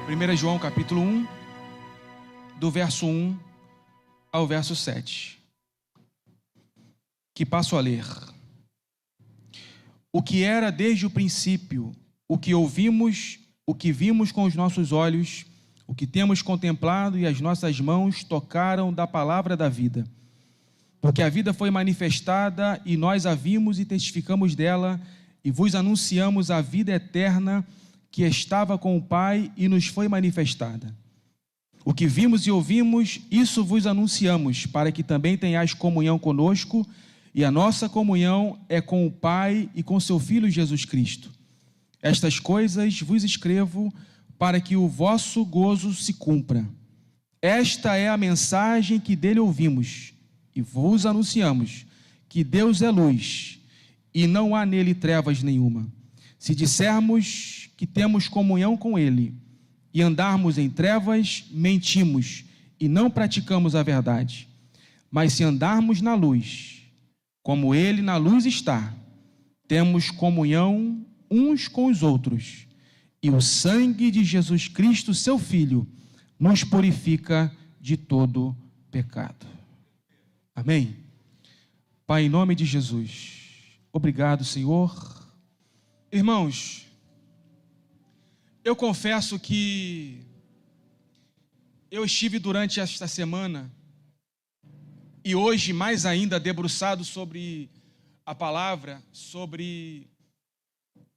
1 João capítulo 1, do verso 1 ao verso 7, que passo a ler. O que era desde o princípio, o que ouvimos, o que vimos com os nossos olhos, o que temos contemplado e as nossas mãos tocaram da palavra da vida. Porque a vida foi manifestada e nós a vimos e testificamos dela e vos anunciamos a vida eterna que estava com o Pai e nos foi manifestada. O que vimos e ouvimos, isso vos anunciamos, para que também tenhais comunhão conosco, e a nossa comunhão é com o Pai e com seu Filho Jesus Cristo. Estas coisas vos escrevo para que o vosso gozo se cumpra. Esta é a mensagem que dele ouvimos e vos anunciamos, que Deus é luz e não há nele trevas nenhuma. Se dissermos que temos comunhão com ele e andarmos em trevas, mentimos e não praticamos a verdade. Mas se andarmos na luz, como ele na luz está, temos comunhão uns com os outros, e o sangue de Jesus Cristo, seu Filho, nos purifica de todo pecado. Amém? Pai, em nome de Jesus, obrigado, Senhor. Irmãos, eu confesso que eu estive durante esta semana e hoje mais ainda debruçado sobre a palavra, sobre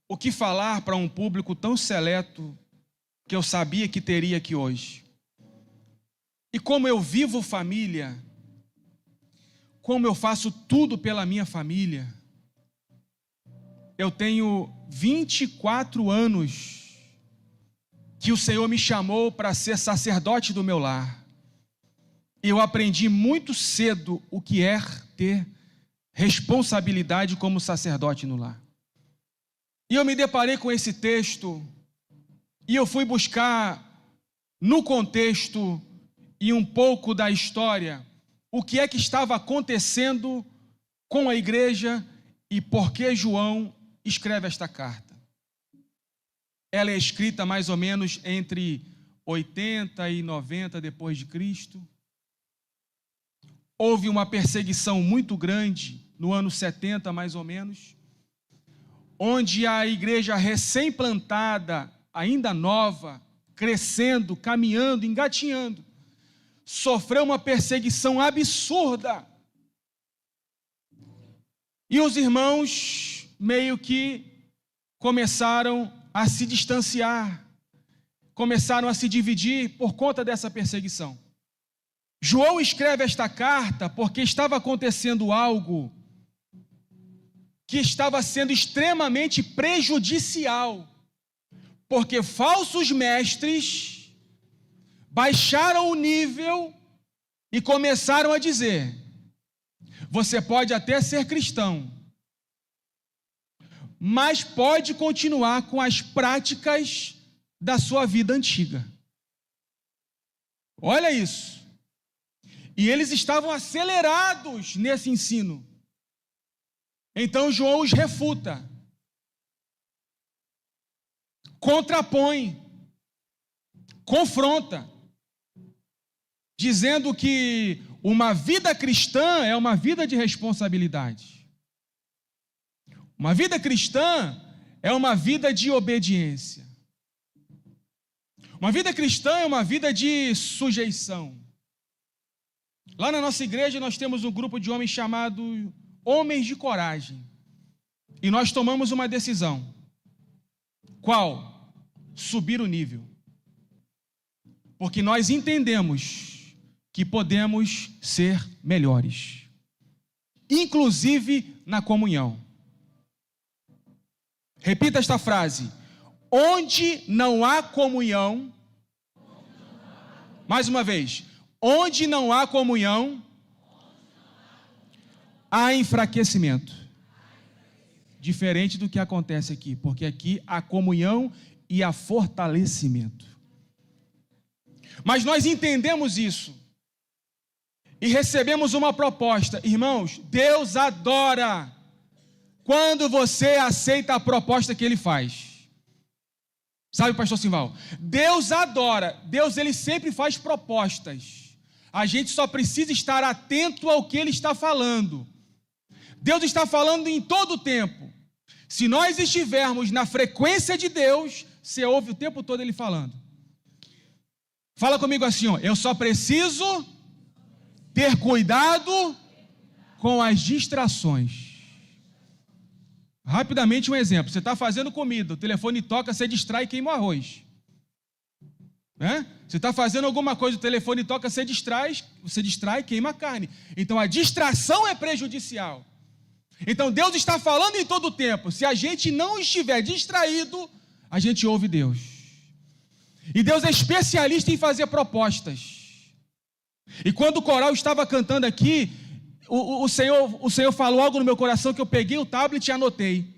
o que falar para um público tão seleto que eu sabia que teria aqui hoje. E como eu vivo família, como eu faço tudo pela minha família, eu tenho 24 anos que o Senhor me chamou para ser sacerdote do meu lar. Eu aprendi muito cedo o que é ter responsabilidade como sacerdote no lar. E eu me deparei com esse texto e eu fui buscar no contexto e um pouco da história o que é que estava acontecendo com a igreja e por que João escreve esta carta. Ela é escrita mais ou menos entre 80 e 90 depois de Cristo. Houve uma perseguição muito grande no ano 70 mais ou menos, onde a igreja recém-plantada, ainda nova, crescendo, caminhando, engatinhando, sofreu uma perseguição absurda. E os irmãos meio que começaram a se distanciar, começaram a se dividir por conta dessa perseguição. João escreve esta carta porque estava acontecendo algo que estava sendo extremamente prejudicial, porque falsos mestres baixaram o nível e começaram a dizer: você pode até ser cristão, mas pode continuar com as práticas da sua vida antiga. Olha isso. E eles estavam acelerados nesse ensino. Então João os refuta, contrapõe, confronta, dizendo que uma vida cristã é uma vida de responsabilidade. Uma vida cristã é uma vida de obediência. Uma vida cristã é uma vida de sujeição. Lá na nossa igreja nós temos um grupo de homens chamado Homens de Coragem. E nós tomamos uma decisão. Qual? Subir o nível. Porque nós entendemos que podemos ser melhores, inclusive na comunhão. Repita esta frase: onde não há comunhão, mais uma vez, onde não há comunhão, há enfraquecimento. Diferente do que acontece aqui, porque aqui há comunhão e há fortalecimento. Mas nós entendemos isso e recebemos uma proposta. Irmãos, Deus adora quando você aceita a proposta que Ele faz. Sabe, pastor Simval? Deus adora, Deus ele sempre faz propostas. A gente só precisa estar atento ao que ele está falando. Deus está falando em todo o tempo. Se nós estivermos na frequência de Deus, você ouve o tempo todo ele falando. Fala comigo assim, ó, eu só preciso ter cuidado com as distrações. Rapidamente um exemplo, você está fazendo comida, o telefone toca, você distrai e queima o arroz. Né? Você está fazendo alguma coisa, o telefone toca, você distrai e queima a carne. Então a distração é prejudicial. Então Deus está falando em todo o tempo. Se a gente não estiver distraído, a gente ouve Deus. E Deus é especialista em fazer propostas. E quando o coral estava cantando aqui, o Senhor falou algo no meu coração que eu peguei o tablet e anotei.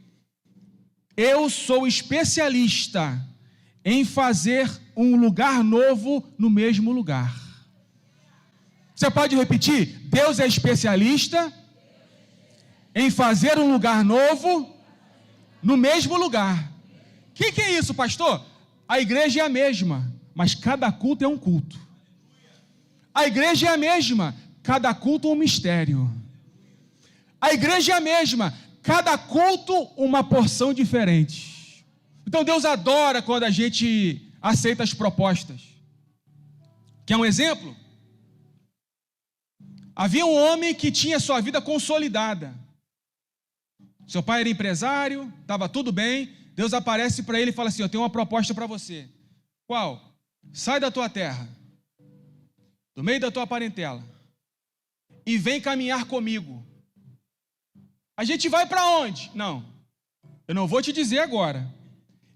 Eu sou especialista em fazer um lugar novo no mesmo lugar. Você pode repetir? Deus é especialista em fazer um lugar novo no mesmo lugar. O que é isso, pastor? A igreja é a mesma, mas cada culto é um culto. A igreja é a mesma, cada culto é um mistério. A igreja é a mesma, cada culto uma porção diferente. Então Deus adora quando a gente aceita as propostas. Quer um exemplo? Havia um homem que tinha sua vida consolidada. Seu pai era empresário, estava tudo bem. Deus aparece para ele e fala assim, eu tenho uma proposta para você. Qual? Sai da tua terra, do meio da tua parentela, e vem caminhar comigo. A gente vai para onde? Não, eu não vou te dizer agora.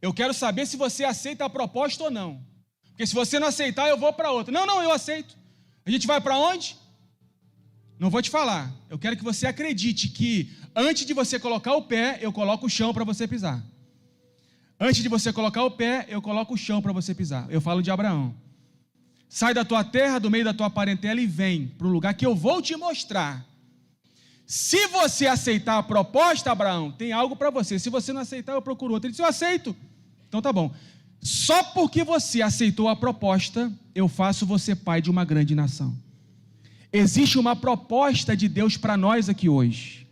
Eu quero saber se você aceita a proposta ou não. Porque se você não aceitar, eu vou para outra. Não, eu aceito. A gente vai para onde? Não vou te falar. Eu quero que você acredite que antes de você colocar o pé, eu coloco o chão para você pisar. Antes de você colocar o pé, eu coloco o chão para você pisar. Eu falo de Abraão. Sai da tua terra, do meio da tua parentela e vem para o lugar que eu vou te mostrar. Se você aceitar a proposta, Abraão, tem algo para você. Se você não aceitar, eu procuro outro. Ele disse, eu aceito. Então tá bom. Só porque você aceitou a proposta, eu faço você pai de uma grande nação. Existe uma proposta de Deus para nós aqui hoje.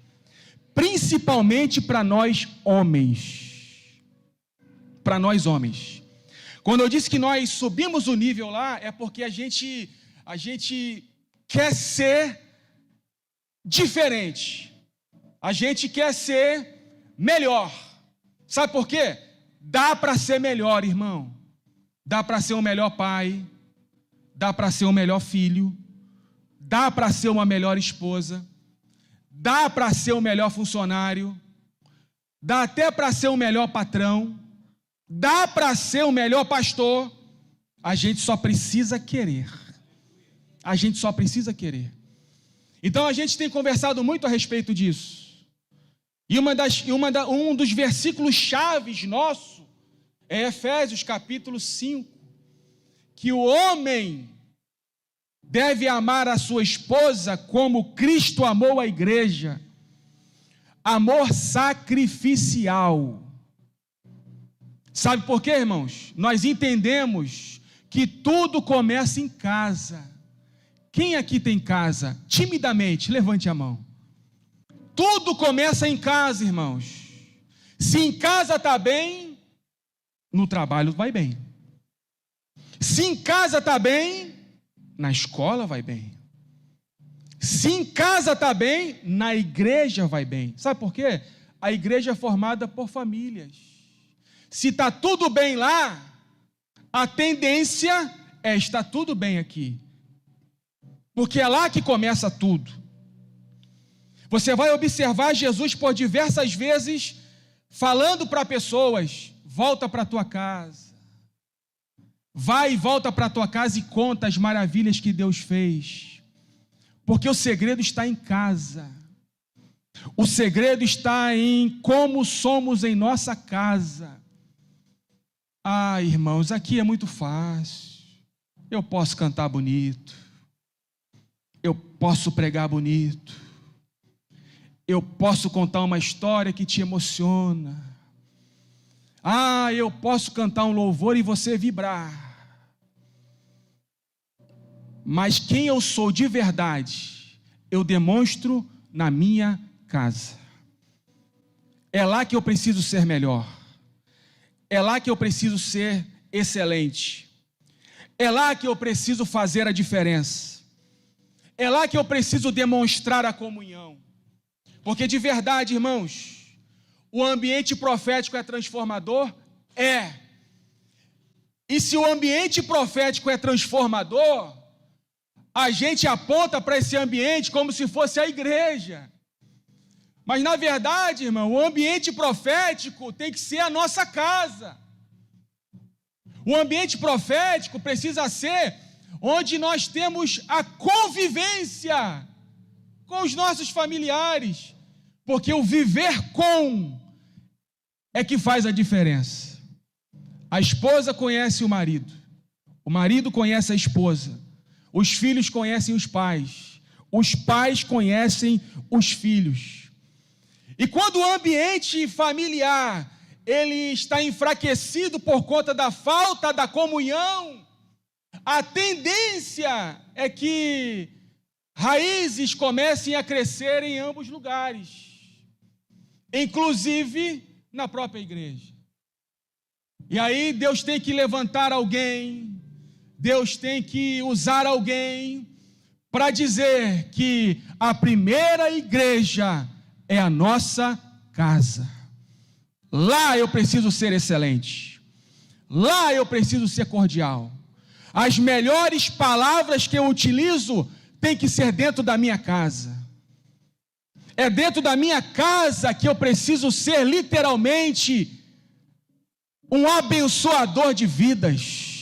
Principalmente para nós homens. Para nós homens. Quando eu disse que nós subimos o nível lá, é porque a gente quer ser diferente. A gente quer ser melhor. Sabe por quê? Dá para ser melhor, irmão. Dá para ser um melhor pai. Dá para ser um melhor filho. Dá para ser uma melhor esposa. Dá para ser um melhor funcionário. Dá até para ser um melhor patrão. Dá para ser o melhor pastor. A gente só precisa querer. A gente só precisa querer. Então a gente tem conversado muito a respeito disso. E um dos versículos chaves nosso é Efésios capítulo 5, que o homem deve amar a sua esposa como Cristo amou a igreja. Amor sacrificial. Sabe por quê, irmãos? Nós entendemos que tudo começa em casa. Quem aqui tem casa? Timidamente, levante a mão. Tudo começa em casa, irmãos. Se em casa está bem, no trabalho vai bem. Se em casa está bem, na escola vai bem. Se em casa está bem, na igreja vai bem. Sabe por quê? A igreja é formada por famílias. Se está tudo bem lá, a tendência é estar tudo bem aqui. Porque é lá que começa tudo. Você vai observar Jesus por diversas vezes falando para pessoas, volta para a tua casa. Vai e volta para a tua casa e conta as maravilhas que Deus fez. Porque o segredo está em casa. O segredo está em como somos em nossa casa. Ah, irmãos, aqui é muito fácil. Eu posso cantar bonito. Eu posso pregar bonito. Eu posso contar uma história que te emociona. Eu posso cantar um louvor e você vibrar. Mas quem eu sou de verdade, eu demonstro na minha casa. É lá que eu preciso ser melhor. É lá que eu preciso ser excelente. É lá que eu preciso fazer a diferença. É lá que eu preciso demonstrar a comunhão. Porque de verdade, irmãos, o ambiente profético é transformador? É. E se o ambiente profético é transformador, a gente aponta para esse ambiente como se fosse a igreja. Mas na verdade, irmão, o ambiente profético tem que ser a nossa casa. O ambiente profético precisa ser onde nós temos a convivência com os nossos familiares, porque o viver com é que faz a diferença. A esposa conhece o marido conhece a esposa, os filhos conhecem os pais conhecem os filhos. E quando o ambiente familiar ele está enfraquecido por conta da falta da comunhão, a tendência é que raízes comecem a crescer em ambos lugares, inclusive na própria igreja. E aí Deus tem que levantar alguém, Deus tem que usar alguém para dizer que a primeira igreja é a nossa casa. Lá eu preciso ser excelente. Lá eu preciso ser cordial. As melhores palavras que eu utilizo tem que ser dentro da minha casa. É dentro da minha casa que eu preciso ser literalmente um abençoador de vidas.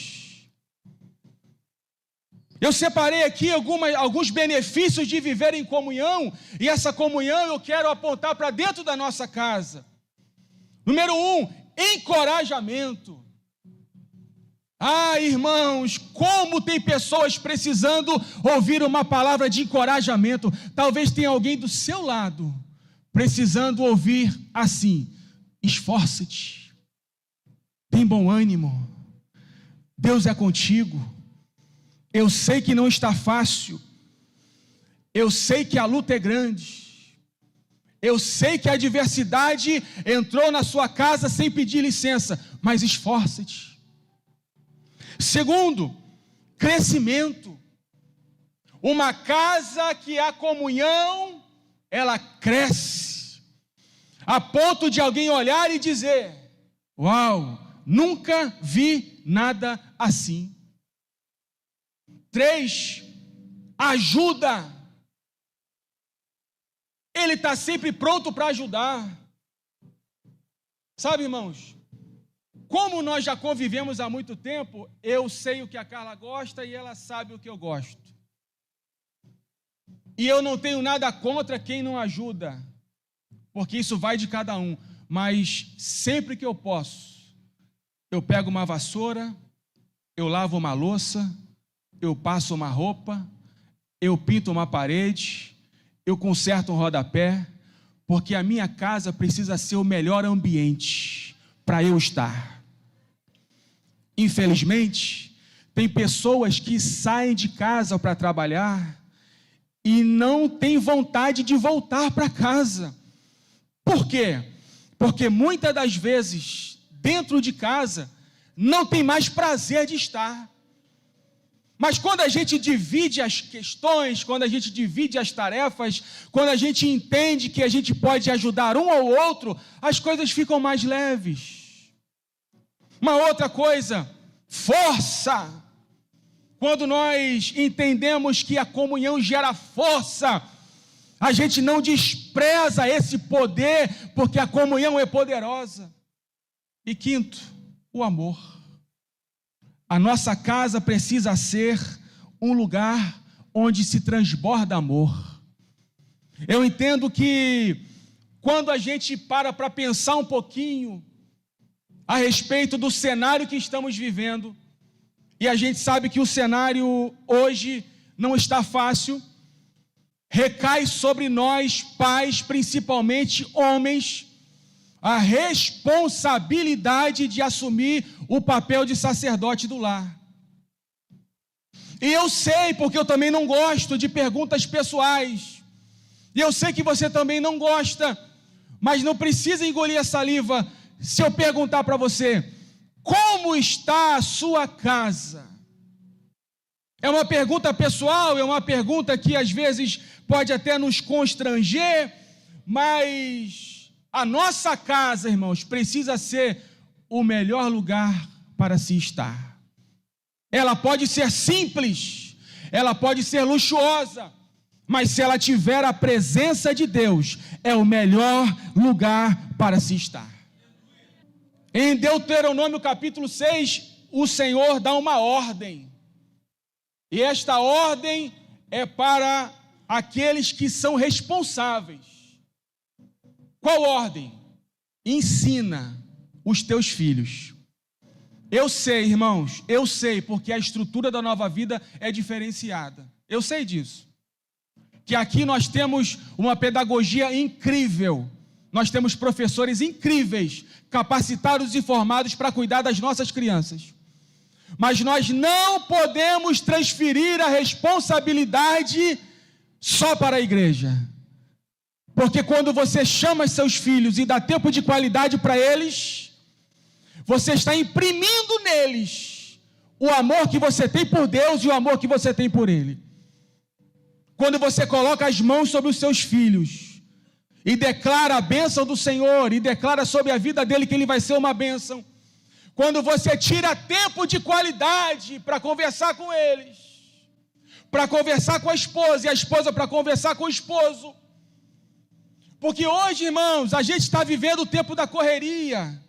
Eu separei aqui alguns benefícios de viver em comunhão, e essa comunhão eu quero apontar para dentro da nossa casa. Número 1, encorajamento. Irmãos, como tem pessoas precisando ouvir uma palavra de encorajamento. Talvez tenha alguém do seu lado precisando ouvir assim: esforça-te, tem bom ânimo, Deus é contigo. Eu sei que não está fácil, eu sei que a luta é grande, eu sei que a adversidade entrou na sua casa sem pedir licença, mas esforça-te. Segundo, crescimento. Uma casa que há comunhão, ela cresce, a ponto de alguém olhar e dizer: uau, nunca vi nada assim. 3, ajuda. Ele está sempre pronto para ajudar. Sabe, irmãos, como nós já convivemos há muito tempo, eu sei o que a Carla gosta e ela sabe o que eu gosto. E eu não tenho nada contra quem não ajuda, porque isso vai de cada um. Mas sempre que eu posso, eu pego uma vassoura, eu lavo uma louça, eu passo uma roupa, eu pinto uma parede, eu conserto um rodapé, porque a minha casa precisa ser o melhor ambiente para eu estar. Infelizmente, tem pessoas que saem de casa para trabalhar e não têm vontade de voltar para casa. Por quê? Porque muitas das vezes, dentro de casa, não tem mais prazer de estar. Mas quando a gente divide as questões, quando a gente divide as tarefas, quando a gente entende que a gente pode ajudar um ao outro, as coisas ficam mais leves. Uma outra coisa, força. Quando nós entendemos que a comunhão gera força, a gente não despreza esse poder, porque a comunhão é poderosa. E quinto, o amor. A nossa casa precisa ser um lugar onde se transborda amor. Eu entendo que quando a gente para pensar um pouquinho a respeito do cenário que estamos vivendo, e a gente sabe que o cenário hoje não está fácil, recai sobre nós, pais, principalmente homens, a responsabilidade de assumir o papel de sacerdote do lar. E eu sei, porque eu também não gosto de perguntas pessoais, e eu sei que você também não gosta, mas não precisa engolir a saliva se eu perguntar para você: como está a sua casa? É uma pergunta pessoal, é uma pergunta que às vezes pode até nos constranger, mas a nossa casa, irmãos, precisa ser o melhor lugar para se estar. Ela pode ser simples, ela pode ser luxuosa, mas se ela tiver a presença de Deus, é o melhor lugar para se estar. Em Deuteronômio capítulo 6, o Senhor dá uma ordem, e esta ordem é para aqueles que são responsáveis. Qual ordem? Ensina os teus filhos. Eu sei, irmãos, eu sei, porque a estrutura da Nova Vida é diferenciada. Eu sei disso. Que aqui nós temos uma pedagogia incrível. Nós temos professores incríveis, capacitados e formados para cuidar das nossas crianças. Mas nós não podemos transferir a responsabilidade só para a igreja. Porque quando você chama seus filhos e dá tempo de qualidade para eles, você está imprimindo neles o amor que você tem por Deus e o amor que você tem por Ele. Quando você coloca as mãos sobre os seus filhos e declara a bênção do Senhor, e declara sobre a vida dele que ele vai ser uma bênção. Quando você tira tempo de qualidade para conversar com eles, para conversar com a esposa, e a esposa para conversar com o esposo. Porque hoje, irmãos, a gente está vivendo o tempo da correria.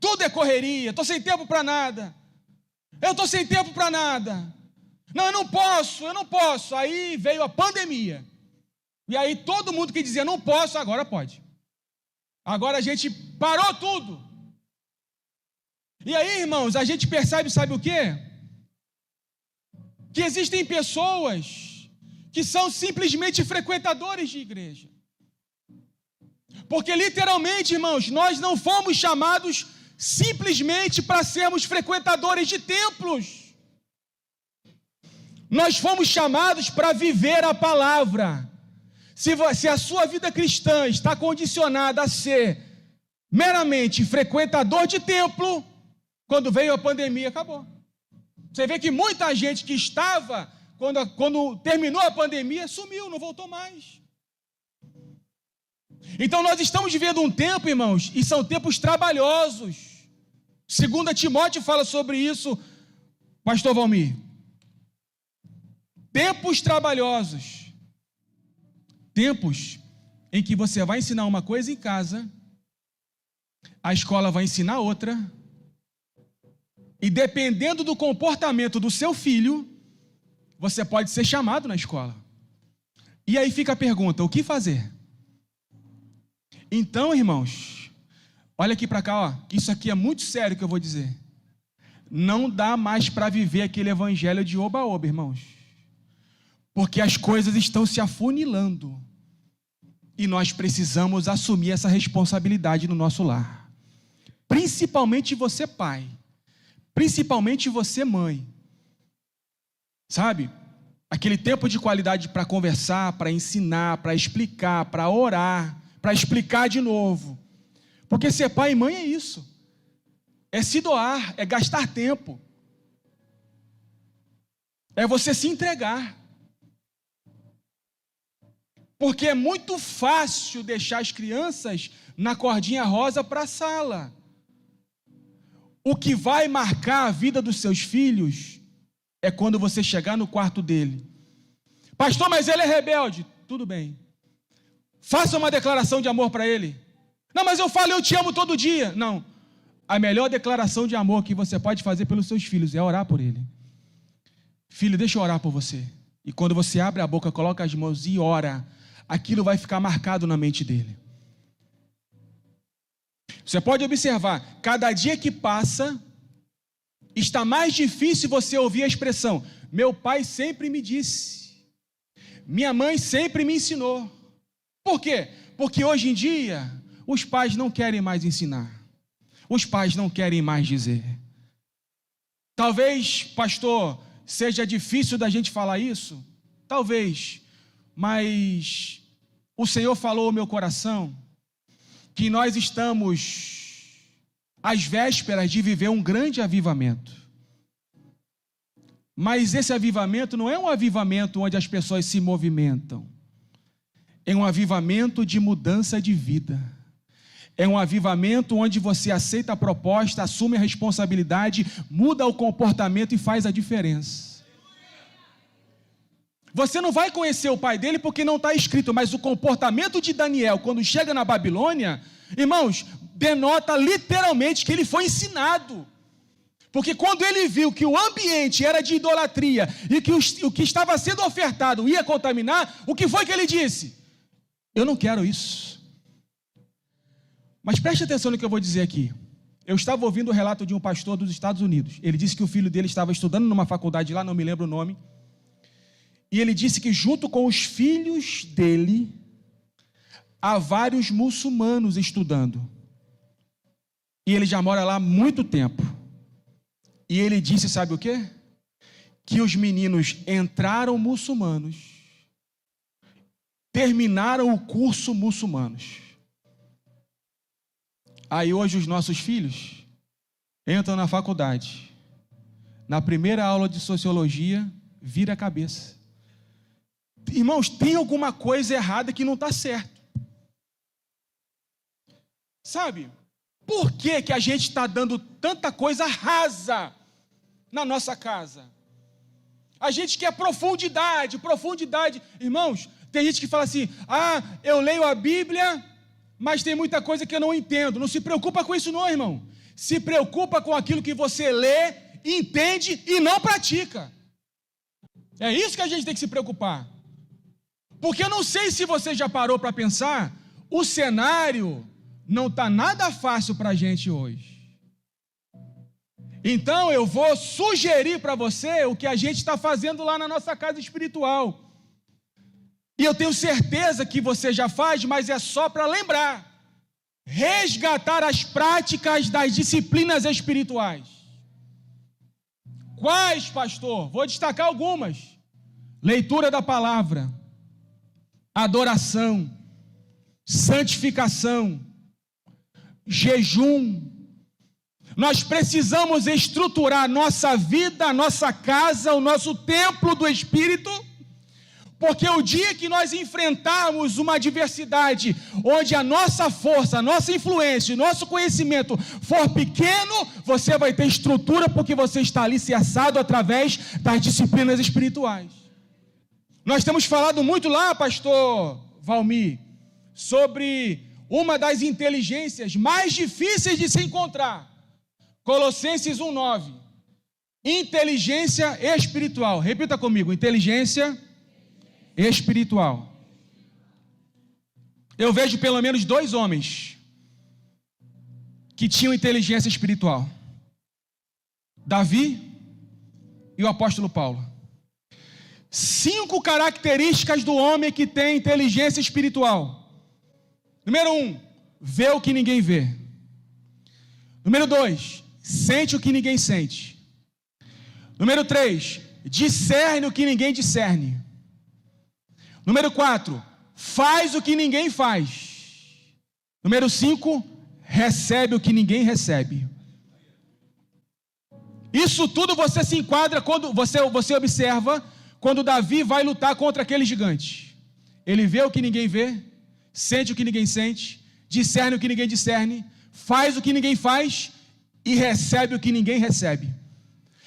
Tudo é correria, estou sem tempo para nada. Eu estou sem tempo para nada. Não, eu não posso. Aí veio a pandemia. E aí todo mundo que dizia não posso, agora pode. Agora a gente parou tudo. E aí, irmãos, a gente percebe, sabe o quê? Que existem pessoas que são simplesmente frequentadores de igreja. Porque literalmente, irmãos, nós não fomos chamados simplesmente para sermos frequentadores de templos. Nós fomos chamados para viver a palavra. Se a sua vida cristã está condicionada a ser meramente frequentador de templo, quando veio a pandemia, acabou. Você vê que muita gente que estava, quando terminou a pandemia, sumiu, não voltou mais. Então nós estamos vivendo um tempo, irmãos, e são tempos trabalhosos. 2 Timóteo fala sobre isso, pastor Valmir. Tempos trabalhosos. Tempos em que você vai ensinar uma coisa em casa, a escola vai ensinar outra, e dependendo do comportamento do seu filho, você pode ser chamado na escola. E aí fica a pergunta, o que fazer? Então, irmãos, olha aqui para cá, ó, isso aqui é muito sério que eu vou dizer. Não dá mais para viver aquele evangelho de oba-oba, irmãos. Porque as coisas estão se afunilando. E nós precisamos assumir essa responsabilidade no nosso lar. Principalmente você, pai. Principalmente você, mãe. Sabe? Aquele tempo de qualidade para conversar, para ensinar, para explicar, para orar, para explicar de novo. Porque ser pai e mãe é isso. É se doar, é gastar tempo. É você se entregar. Porque é muito fácil deixar as crianças na cordinha rosa para a sala. O que vai marcar a vida dos seus filhos é quando você chegar no quarto dele. Pastor, mas ele é rebelde. Tudo bem. Faça uma declaração de amor para ele. Não, mas eu falo, eu te amo todo dia. Não. A melhor declaração de amor que você pode fazer pelos seus filhos é orar por ele. Filho, deixa eu orar por você. E quando você abre a boca, coloca as mãos e ora, aquilo vai ficar marcado na mente dele. Você pode observar, cada dia que passa, está mais difícil você ouvir a expressão, meu pai sempre me disse, minha mãe sempre me ensinou. Por quê? Porque hoje em dia, os pais não querem mais ensinar. Os pais não querem mais dizer. Talvez, pastor, seja difícil da gente falar isso. Talvez. Mas o Senhor falou ao meu coração que nós estamos às vésperas de viver um grande avivamento. Mas esse avivamento não é um avivamento onde as pessoas se movimentam. É um avivamento de mudança de vida. É um avivamento onde você aceita a proposta, assume a responsabilidade, muda o comportamento e faz a diferença. Você não vai conhecer o pai dele porque não está escrito, mas o comportamento de Daniel, quando chega na Babilônia, irmãos, denota literalmente que ele foi ensinado. Porque quando ele viu que o ambiente era de idolatria e que o que estava sendo ofertado ia contaminar, o que foi que ele disse? Eu não quero isso. Mas preste atenção no que eu vou dizer aqui. Eu estava ouvindo o relato de um pastor dos Estados Unidos. Ele disse que o filho dele estava estudando numa faculdade lá, não me lembro o nome. E ele disse que junto com os filhos dele, há vários muçulmanos estudando. E ele já mora lá há muito tempo. E ele disse, sabe o quê? Que os meninos entraram muçulmanos, terminaram o curso muçulmanos. Aí hoje os nossos filhos entram na faculdade. Na primeira aula de sociologia, vira a cabeça. Irmãos, tem alguma coisa errada que não está certo. Sabe? Por que que a gente está dando tanta coisa rasa na nossa casa? A gente quer profundidade. Irmãos, tem gente que fala assim, eu leio a Bíblia, mas tem muita coisa que eu não entendo. Não se preocupa com isso não, irmão. Se preocupa com aquilo que você lê, entende e não pratica. É isso que a gente tem que se preocupar. Porque eu não sei se você já parou para pensar, o cenário não está nada fácil para a gente hoje. Então eu vou sugerir para você o que a gente está fazendo lá na nossa casa espiritual. E eu tenho certeza que você já faz, mas é só para lembrar. Resgatar as práticas das disciplinas espirituais. Quais, pastor? Vou destacar algumas. Leitura da palavra, adoração, santificação, jejum. Nós precisamos estruturar nossa vida, nossa casa, o nosso templo do Espírito, porque o dia que nós enfrentarmos uma adversidade, onde a nossa força, a nossa influência, nosso conhecimento for pequeno, você vai ter estrutura, porque você está alicerçado através das disciplinas espirituais. Nós temos falado muito lá, pastor Valmir, sobre uma das inteligências mais difíceis de se encontrar. Colossenses 1:9. Inteligência espiritual. Repita comigo, inteligência espiritual. Eu vejo pelo menos 2 homens que tinham inteligência espiritual: Davi e o apóstolo Paulo. 5 características do homem que tem inteligência espiritual. Número 1, vê o que ninguém vê. Número 2, sente o que ninguém sente. Número 3, discerne o que ninguém discerne. Número 4, faz o que ninguém faz. Número 5, recebe o que ninguém recebe. Isso tudo você se enquadra quando você observa quando Davi vai lutar contra aquele gigante. Ele vê o que ninguém vê, sente o que ninguém sente, discerne o que ninguém discerne, faz o que ninguém faz e recebe o que ninguém recebe.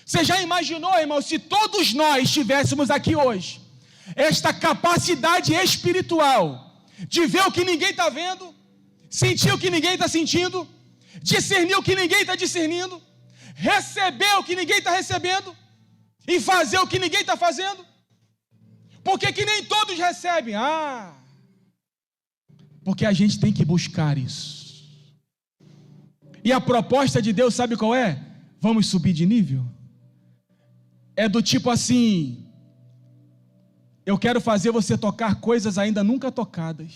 Você já imaginou, irmão, se todos nós tivéssemos aqui hoje esta capacidade espiritual de ver o que ninguém está vendo, sentir o que ninguém está sentindo, discernir o que ninguém está discernindo, receber o que ninguém está recebendo e fazer o que ninguém está fazendo? Por que nem todos recebem? Porque a gente tem que buscar isso. E a proposta de Deus, sabe qual é? Vamos subir de nível? É do tipo assim: eu quero fazer você tocar coisas ainda nunca tocadas.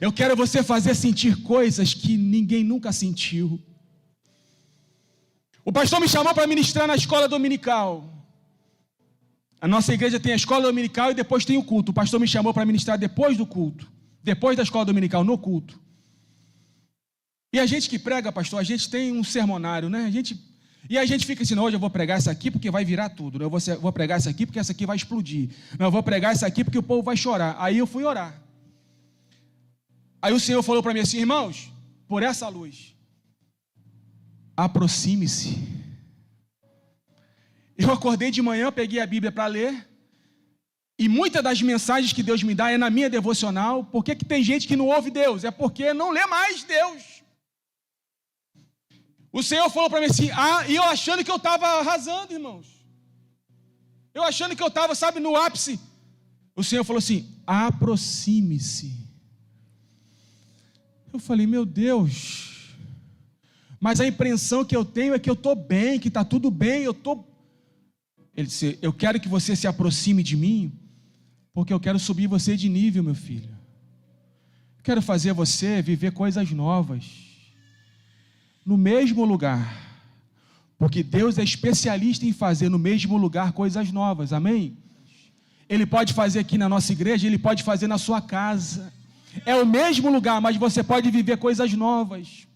Eu quero você fazer sentir coisas que ninguém nunca sentiu. O pastor me chamou para ministrar na escola dominical. A nossa igreja tem a escola dominical e depois tem o culto. O pastor me chamou para ministrar depois do culto, depois da escola dominical, no culto. E a gente que prega, pastor, a gente tem um sermonário, né? E a gente fica assim, hoje eu vou pregar essa aqui porque vai virar tudo. Eu vou pregar essa aqui porque essa aqui vai explodir. Não, eu vou pregar essa aqui porque o povo vai chorar. Aí eu fui orar. Aí o Senhor falou para mim assim, irmãos, por essa luz, aproxime-se. Eu acordei de manhã, peguei a Bíblia para ler, e muitas das mensagens que Deus me dá é na minha devocional. Por que tem gente que não ouve Deus? É porque não lê mais Deus. O Senhor falou para mim assim, e eu achando que eu estava arrasando, irmãos. Eu achando que eu estava, sabe, no ápice. O Senhor falou assim, aproxime-se. Eu falei, meu Deus, mas a impressão que eu tenho é que eu estou bem, que está tudo bem, Ele disse, eu quero que você se aproxime de mim, porque eu quero subir você de nível, meu filho. Quero fazer você viver coisas novas, no mesmo lugar, porque Deus é especialista em fazer no mesmo lugar coisas novas, amém? Ele pode fazer aqui na nossa igreja, Ele pode fazer na sua casa, é o mesmo lugar, mas você pode viver coisas novas.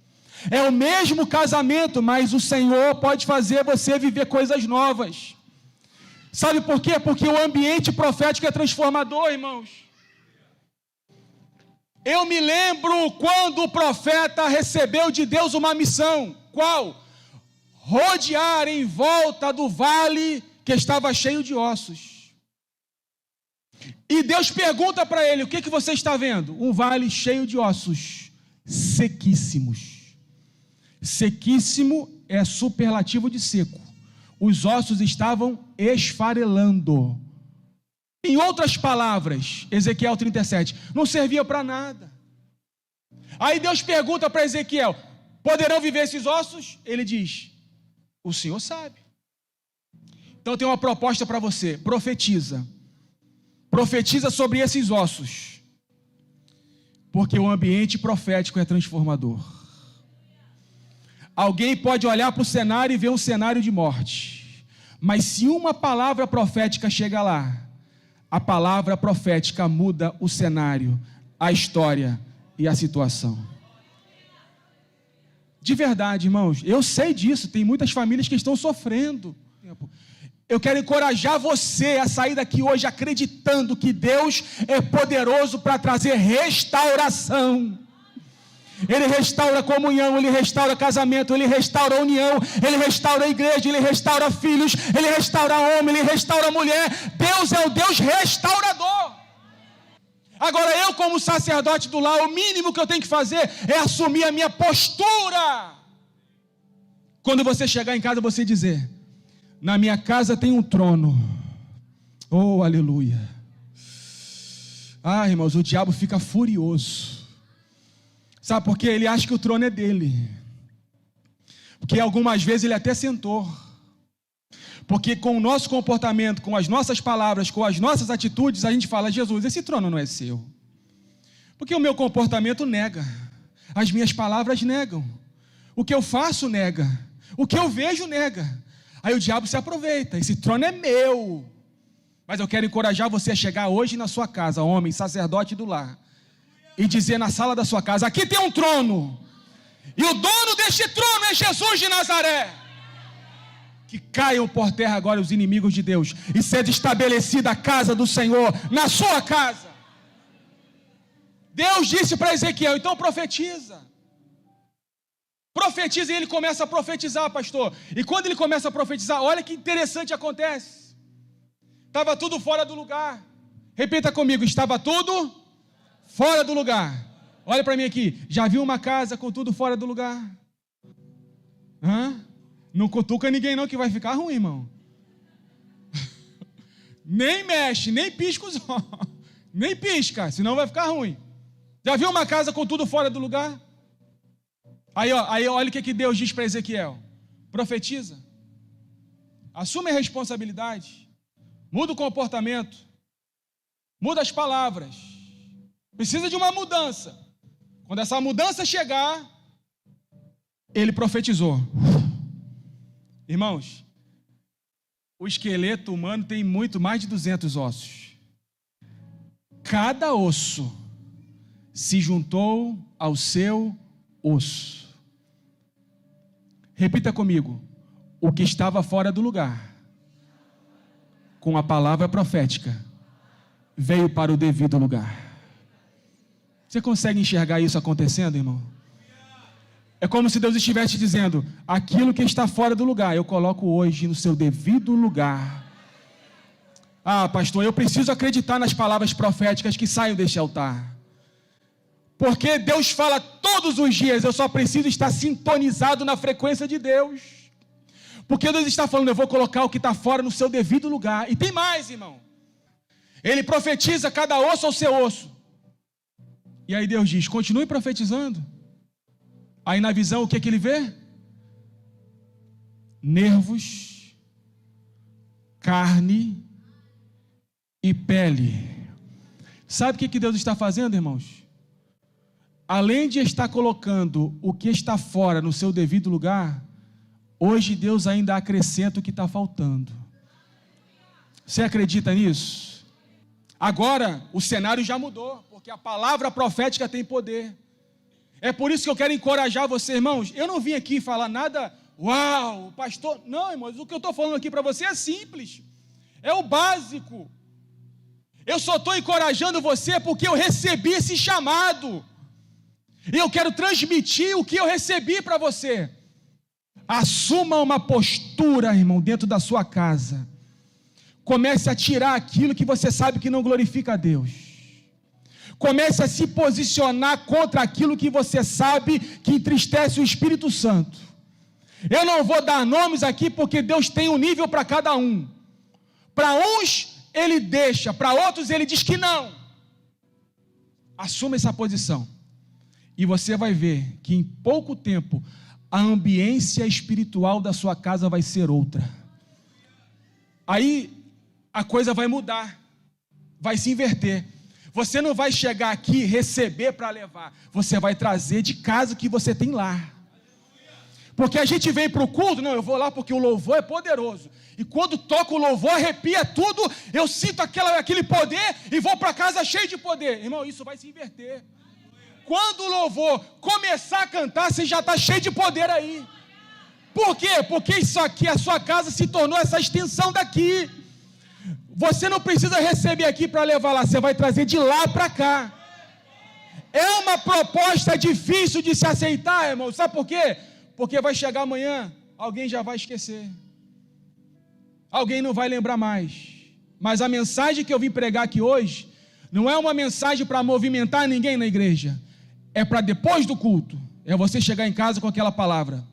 É o mesmo casamento, mas o Senhor pode fazer você viver coisas novas. Sabe por quê? Porque o ambiente profético é transformador, irmãos. Eu me lembro quando o profeta recebeu de Deus uma missão. Qual? Rodear em volta do vale que estava cheio de ossos. E Deus pergunta para ele, o que você está vendo? Um vale cheio de ossos, sequíssimos. Sequíssimo é superlativo de seco. Os ossos estavam esfarelando. Em outras palavras, Ezequiel 37, não servia para nada. Aí Deus pergunta para Ezequiel, poderão viver esses ossos? Ele diz, o Senhor sabe. Então eu tenho uma proposta para você, profetiza. Profetiza sobre esses ossos, porque o ambiente profético é transformador. Alguém pode olhar para o cenário e ver um cenário de morte, mas se uma palavra profética chega lá, a palavra profética muda o cenário, a história e a situação. De verdade, irmãos, eu sei disso, tem muitas famílias que estão sofrendo. Eu quero encorajar você a sair daqui hoje acreditando que Deus é poderoso para trazer restauração. Ele restaura a comunhão, Ele restaura casamento, Ele restaura a união, Ele restaura a igreja, Ele restaura filhos, Ele restaura homem, Ele restaura mulher. Deus é o Deus restaurador. Agora eu, como sacerdote do lar, o mínimo que eu tenho que fazer é assumir a minha postura. Quando você chegar em casa, você dizer, na minha casa tem um trono. Oh, aleluia. Ah, irmãos, o diabo fica furioso. Sabe por quê? Ele acha que o trono é dele. Porque algumas vezes ele até sentou. Porque com o nosso comportamento, com as nossas palavras, com as nossas atitudes, a gente fala, Jesus, esse trono não é seu. Porque o meu comportamento nega. As minhas palavras negam. O que eu faço nega. O que eu vejo nega. Aí o diabo se aproveita, esse trono é meu. Mas eu quero encorajar você a chegar hoje na sua casa, homem, sacerdote do lar, e dizer na sala da sua casa, aqui tem um trono, e o dono deste trono é Jesus de Nazaré. Que caiam por terra agora os inimigos de Deus, e seja estabelecida a casa do Senhor na sua casa. Deus disse para Ezequiel, então profetiza. Profetiza, e ele começa a profetizar, pastor. E quando ele começa a profetizar, olha que interessante acontece. Estava tudo fora do lugar. Repita comigo, estava tudo fora do lugar. Olha para mim aqui, já viu uma casa com tudo fora do lugar? Não cutuca ninguém não, que vai ficar ruim, irmão. Nem mexe, nem pisca os olhos. Nem pisca, senão vai ficar ruim. Já viu uma casa com tudo fora do lugar? Aí olha o que Deus diz para Ezequiel. Profetiza. Assume a responsabilidade. Muda o comportamento. Muda as palavras. Precisa de uma mudança. Quando essa mudança chegar, ele profetizou. Irmãos, o esqueleto humano tem mais de 200 ossos. Cada osso se juntou ao seu osso. Repita comigo. O que estava fora do lugar, com a palavra profética, veio para o devido lugar. Você consegue enxergar isso acontecendo, irmão? É como se Deus estivesse dizendo: aquilo que está fora do lugar, eu coloco hoje no seu devido lugar. Ah, pastor, eu preciso acreditar nas palavras proféticas que saem deste altar. Porque Deus fala todos os dias, eu só preciso estar sintonizado na frequência de Deus. Porque Deus está falando, eu vou colocar o que está fora no seu devido lugar. E tem mais, irmão. Ele profetiza cada osso ao seu osso. E aí Deus diz, continue profetizando. Aí na visão, o que é que ele vê? Nervos, carne e pele. Sabe o que Deus está fazendo, irmãos? Além de estar colocando o que está fora no seu devido lugar, hoje Deus ainda acrescenta o que está faltando. Você acredita nisso? Agora o cenário já mudou, porque a palavra profética tem poder. É por isso que eu quero encorajar você, irmãos. Eu não vim aqui falar nada, uau, pastor. Não, irmãos, o que eu estou falando aqui para você é simples. É o básico. Eu só estou encorajando você porque eu recebi esse chamado. E eu quero transmitir o que eu recebi para você. Assuma uma postura, irmão, dentro da sua casa. Comece a tirar aquilo que você sabe que não glorifica a Deus. Comece a se posicionar contra aquilo que você sabe que entristece o Espírito Santo. Eu não vou dar nomes aqui porque Deus tem um nível para cada um. Para uns Ele deixa, para outros Ele diz que não. Assuma essa posição. E você vai ver que em pouco tempo a ambiência espiritual da sua casa vai ser outra. Aí a coisa vai mudar, vai se inverter. Você não vai chegar aqui, receber para levar. Você vai trazer de casa o que você tem lá. Porque a gente vem para o culto, não, eu vou lá porque o louvor é poderoso. E quando toca o louvor, arrepia tudo, eu sinto aquele poder e vou para casa cheio de poder. Irmão, isso vai se inverter. Quando o louvor começar a cantar, você já está cheio de poder aí. Por quê? Porque isso aqui, a sua casa se tornou essa extensão daqui. Você não precisa receber aqui para levar lá, você vai trazer de lá para cá. É uma proposta difícil de se aceitar, irmão. Sabe por quê? Porque vai chegar amanhã, alguém já vai esquecer. Alguém não vai lembrar mais. Mas a mensagem que eu vim pregar aqui hoje, não é uma mensagem para movimentar ninguém na igreja. É para depois do culto, é você chegar em casa com aquela palavra,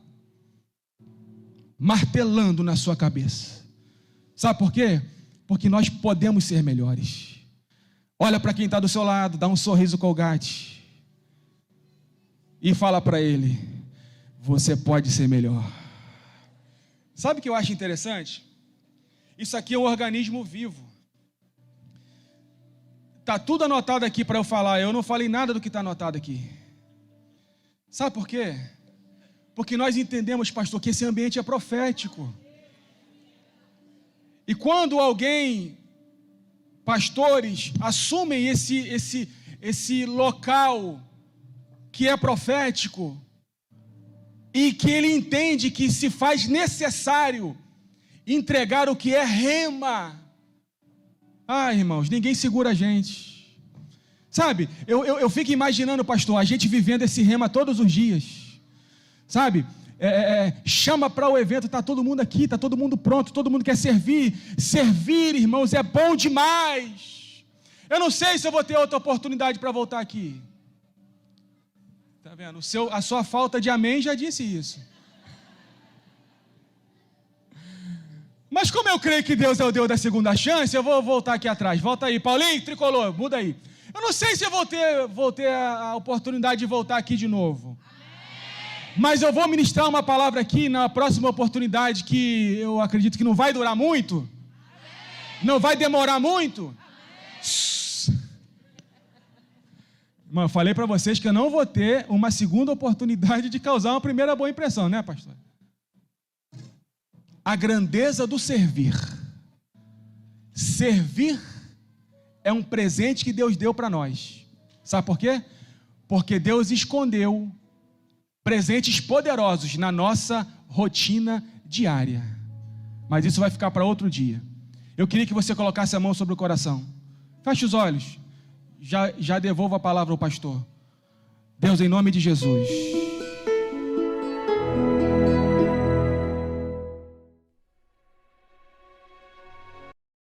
martelando na sua cabeça. Sabe por quê? Porque nós podemos ser melhores. Olha para quem está do seu lado, dá um sorriso colgate e fala para ele, você pode ser melhor. Sabe o que eu acho interessante? Isso aqui é um organismo vivo. Está tudo anotado aqui para eu falar. Eu não falei nada do que está anotado aqui. Sabe por quê? Porque nós entendemos, pastor, que esse ambiente é profético. E quando alguém, pastores, assumem esse local que é profético, e que ele entende que se faz necessário entregar o que é rema. Ah, irmãos, ninguém segura a gente. Sabe, eu fico imaginando, pastor, a gente vivendo esse rema todos os dias. Sabe, chama para o evento, está todo mundo aqui, está todo mundo pronto, todo mundo quer servir. Servir, irmãos, é bom demais. Eu não sei se eu vou ter outra oportunidade para voltar aqui. Está vendo? A sua falta de amém já disse isso. Mas como eu creio que Deus é o Deus da segunda chance, eu vou voltar aqui atrás. Volta aí, Paulinho, tricolor, muda aí. Eu não sei se eu vou ter a oportunidade de voltar aqui de novo. Mas eu vou ministrar uma palavra aqui na próxima oportunidade que eu acredito que não vai durar muito. Não vai demorar muito. Mas eu falei para vocês que eu não vou ter uma segunda oportunidade de causar uma primeira boa impressão, né, pastor? A grandeza do servir. Servir é um presente que Deus deu para nós. Sabe por quê? Porque Deus escondeu presentes poderosos na nossa rotina diária. Mas isso vai ficar para outro dia. Eu queria que você colocasse a mão sobre o coração. Feche os olhos. Já devolvo a palavra ao pastor. Deus, em nome de Jesus.